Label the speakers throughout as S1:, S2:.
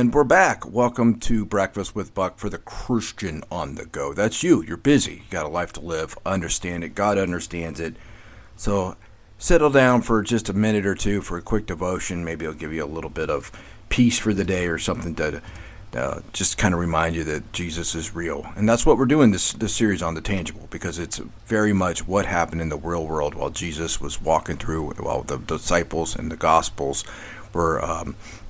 S1: And we're back. Welcome to Breakfast with Buck for the Christian on the go. That's you. You're busy. You got a life to live. Understand it. God understands it. So settle down for just a minute or two for a quick devotion. Maybe it'll give you a little bit of peace for the day or something to just kind of remind you that Jesus is real. And that's what we're doing this series on the tangible, because it's very much what happened in the real world while Jesus was walking through, while the disciples and the Gospels were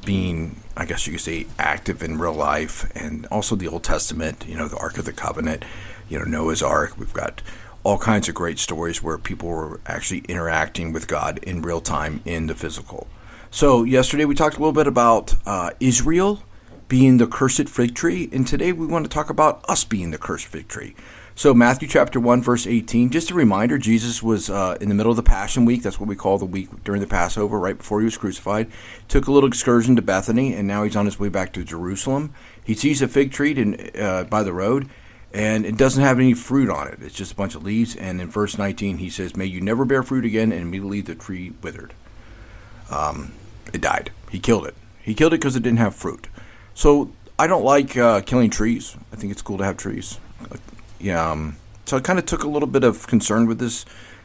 S1: being, I guess you could say, active in real life. And also the Old Testament, the Ark of the Covenant, Noah's Ark. We've got all kinds of great stories where people were actually interacting with God in real time in the physical. So yesterday we talked a little bit about Israel being the cursed fig tree, and today we want to talk about us being the cursed fig tree. So Matthew chapter 1, verse 18, just a reminder, Jesus was in the middle of the Passion Week. That's what we call the week during the Passover, right before he was crucified. Took a little excursion to Bethany, and now he's on his way back to Jerusalem. He sees a fig tree by the road, and it doesn't have any fruit on it. It's just a bunch of leaves, and in verse 19 he says, "May you never bear fruit again," and immediately the tree withered. It died. He killed it. He killed it because it didn't have fruit. So I don't like killing trees. I think it's cool to have trees. So I kind of took a little bit of concern with this,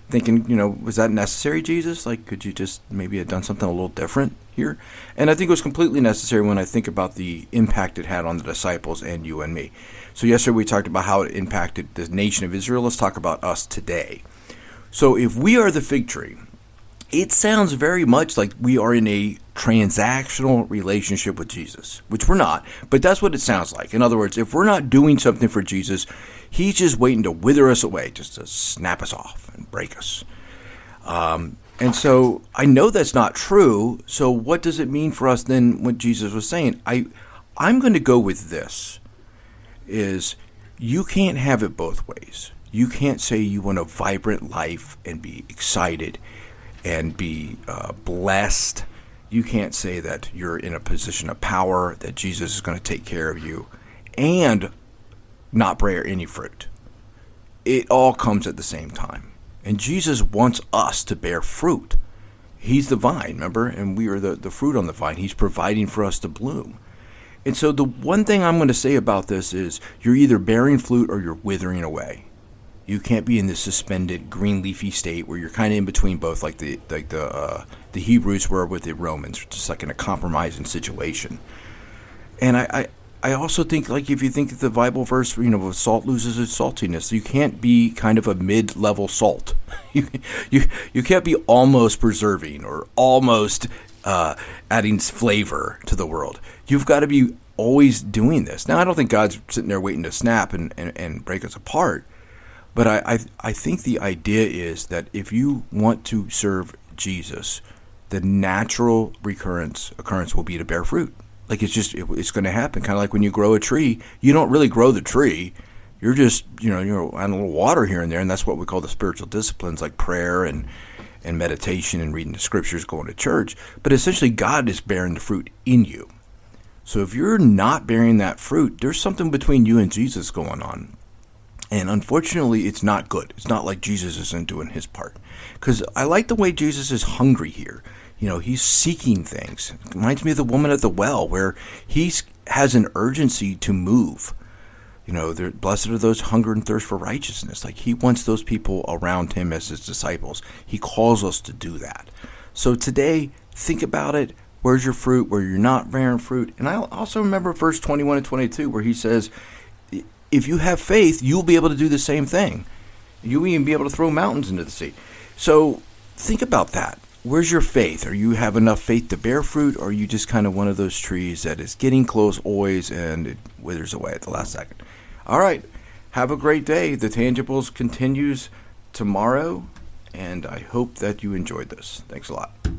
S1: thinking, was that necessary, Jesus? Like, could you just maybe have done something a little different here? And I think it was completely necessary when I think about the impact it had on the disciples and you and me. So yesterday we talked about how it impacted the nation of Israel. Let's talk about us today. So if we are the fig tree, it sounds very much like we are in a transactional relationship with Jesus, which we're not, but that's what it sounds like. In other words, if we're not doing something for Jesus, he's just waiting to wither us away, just to snap us off and break us. And so I know that's not true. So what does it mean for us then, what Jesus was saying? I'm going to go with this, is you can't have it both ways. You can't say you want a vibrant life and be excited and be blessed. You can't say that you're in a position of power, that Jesus is going to take care of you, and not bear any fruit. It all comes at the same time. And Jesus wants us to bear fruit. He's the vine, remember? And we are the fruit on the vine. He's providing for us to bloom. And so the one thing I'm going to say about this is you're either bearing fruit or you're withering away. You can't be in this suspended green leafy state where you're kind of in between both, like the Hebrews were with the Romans, just like in a compromising situation. And I also think, like, if you think of the Bible verse, salt loses its saltiness. You can't be kind of a mid-level salt. You can't be almost preserving or almost adding flavor to the world. You've got to be always doing this. Now, I don't think God's sitting there waiting to snap and break us apart. But I think the idea is that if you want to serve Jesus, the natural occurrence will be to bear fruit. Like, it's going to happen. Kind of like when you grow a tree, you don't really grow the tree. You're just, you're adding a little water here and there, and that's what we call the spiritual disciplines, like prayer and meditation and reading the scriptures, going to church. But essentially, God is bearing the fruit in you. So if you're not bearing that fruit, there's something between you and Jesus going on. And unfortunately, it's not good. It's not like Jesus isn't doing his part. Because I like the way Jesus is hungry here. He's seeking things. It reminds me of the woman at the well, where he has an urgency to move. Blessed are those who hunger and thirst for righteousness. Like, he wants those people around him as his disciples. He calls us to do that. So today, think about it. Where's your fruit? Where you're not bearing fruit? And I also remember verse 21 and 22, where he says, if you have faith, you'll be able to do the same thing. You'll even be able to throw mountains into the sea. So think about that. Where's your faith? Are you have enough faith to bear fruit, or are you just kind of one of those trees that is getting close always and it withers away at the last second? All right. Have a great day. The Tangibles continues tomorrow, and I hope that you enjoyed this. Thanks a lot.